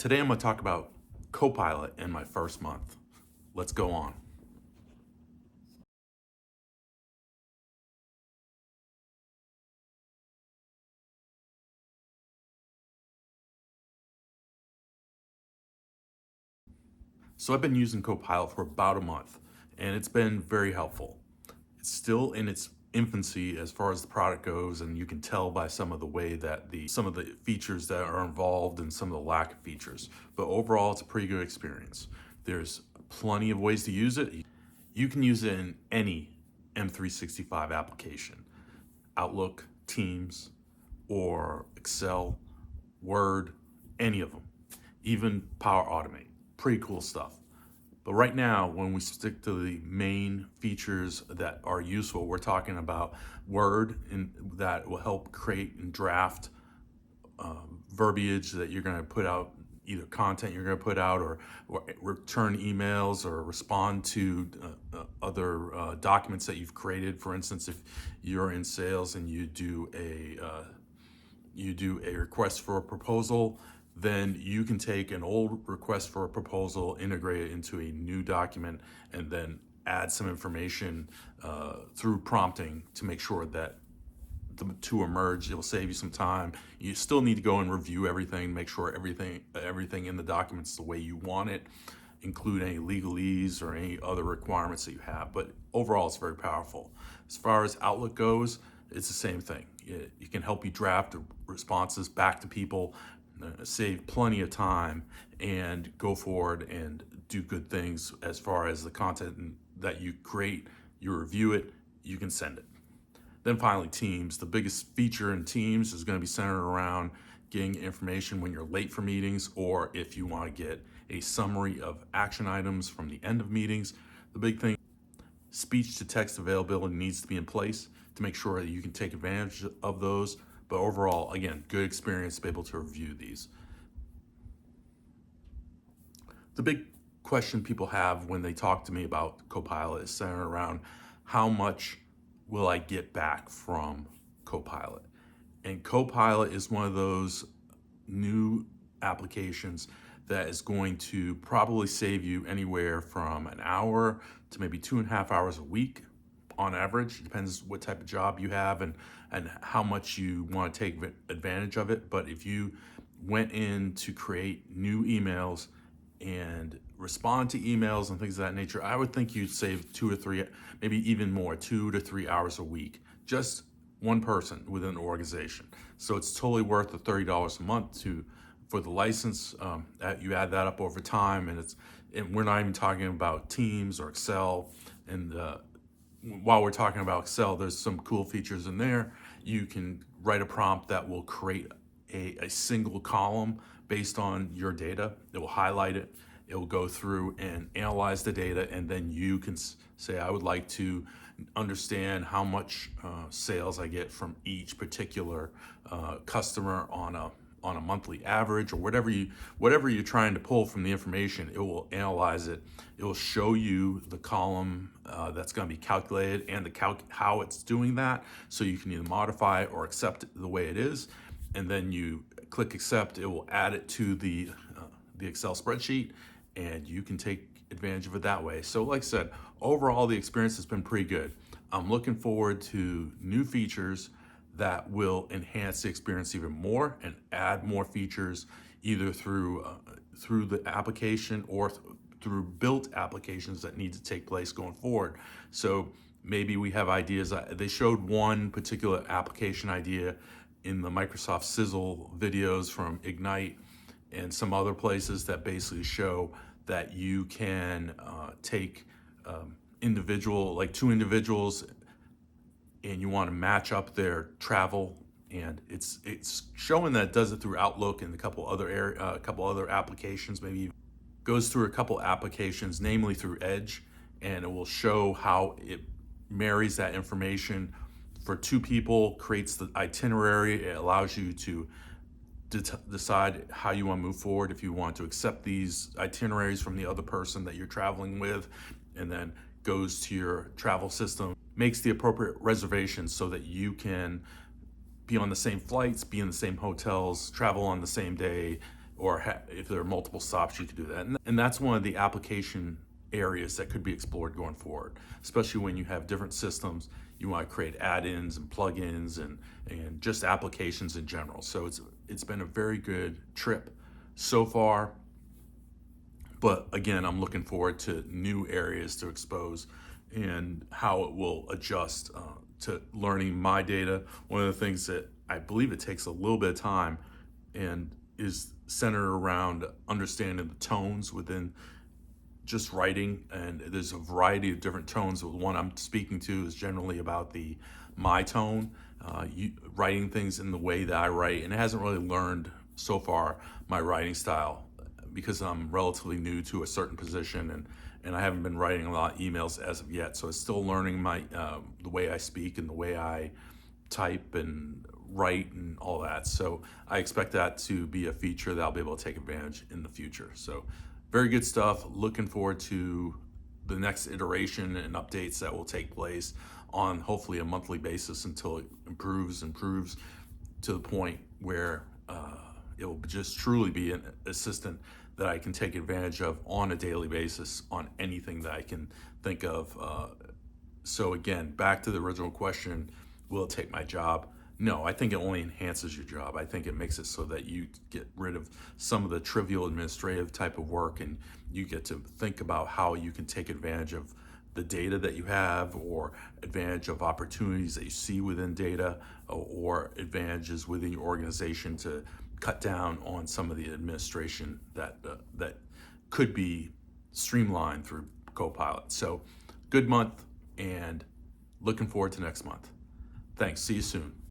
Today I'm going to talk about Copilot in my first month. Let's go on. So I've been using Copilot for about a month, and it's been very helpful. It's still in its infancy as far as the product goes, and you can tell by some of the way that some of the features that are involved and some of the lack of features. But overall, it's a pretty good experience. There's plenty of ways to use it. You can use it in any M365 application, Outlook, Teams, or Excel, Word, any of them, even Power Automate. Pretty cool stuff. But right now, when we stick to the main features that are useful, we're talking about Word that will help create and draft verbiage that you're going to put out, either content you're going to put out or return emails or respond to other documents that you've created. For instance, if you're in sales and you do a request for a proposal, then you can take an old request for a proposal, integrate it into a new document, and then add some information through prompting to make sure that the two are merged. It'll save you some time. You still need to go and review everything, make sure everything in the document's the way you want it, include any legalese or any other requirements that you have. But overall, it's very powerful. As far as Outlook goes, it's the same thing. It can help you draft responses back to people, save plenty of time, and go forward and do good things as far as the content that you create. You review it, you can send it. Then finally, Teams. The biggest feature in Teams is going to be centered around getting information when you're late for meetings, or if you want to get a summary of action items from the end of meetings. The big thing, speech to text availability needs to be in place to make sure that you can take advantage of those. But overall, again, good experience to be able to review these. The big question people have when they talk to me about Copilot is centered around how much will I get back from Copilot? And Copilot is one of those new applications that is going to probably save you anywhere from an hour to maybe 2.5 hours a week on average. It depends what type of job you have and how much you want to take advantage of it. But if you went in to create new emails and respond to emails and things of that nature, I would think you'd save 2 or 3, maybe even more, 2 to 3 hours a week. Just one person within an organization. So it's totally worth the $30 a month for the license. You add that up over time, and we're not even talking about Teams or Excel. And while we're talking about Excel, there's some cool features in there. You can write a prompt that will create a single column based on your data. It will highlight it. It will go through and analyze the data, and then you can say, I would like to understand how much sales I get from each particular customer on a monthly average, or whatever you're trying to pull from the information. It will analyze it. It will show you the column that's going to be calculated and how it's doing that, so you can either modify it or accept it the way it is. And then you click accept. It will add it to the Excel spreadsheet, and you can take advantage of it that way. So like I said, overall the experience has been pretty good. I'm looking forward to new features that will enhance the experience even more and add more features, either through the application or through built applications that need to take place going forward. So maybe we have ideas. They showed one particular application idea in the Microsoft Sizzle videos from Ignite and some other places that basically show that you can take two individuals, and you want to match up their travel, and it's showing that it does it through Outlook and a couple other applications. Maybe goes through a couple applications, namely through Edge, and it will show how it marries that information for two people, creates the itinerary. It allows you to decide how you want to move forward, if you want to accept these itineraries from the other person that you're traveling with, and then goes to your travel system, makes the appropriate reservations so that you can be on the same flights, be in the same hotels, travel on the same day, or if there are multiple stops, you could do that. And that's one of the application areas that could be explored going forward, especially when you have different systems. You want to create add-ins and plugins and just applications in general. So it's been a very good trip so far. But again, I'm looking forward to new areas to expose and how it will adjust to learning my data. One of the things that I believe it takes a little bit of time and is centered around understanding the tones within just writing. And there's a variety of different tones. The one I'm speaking to is generally about the my tone, writing things in the way that I write. And it hasn't really learned so far my writing style because I'm relatively new to a certain position, and I haven't been writing a lot of emails as of yet. So it's still learning my the way I speak and the way I type and write and all that. So I expect that to be a feature that I'll be able to take advantage in the future. So very good stuff. Looking forward to the next iteration and updates that will take place on hopefully a monthly basis until it improves to the point where it will just truly be an assistant that I can take advantage of on a daily basis on anything that I can think of. So again, back to the original question, will it take my job? No, I think it only enhances your job. I think it makes it so that you get rid of some of the trivial administrative type of work, and you get to think about how you can take advantage of the data that you have, or advantage of opportunities that you see within data, or advantages within your organization to cut down on some of the administration that could be streamlined through Copilot. So good month, and looking forward to next month. Thanks. See you soon.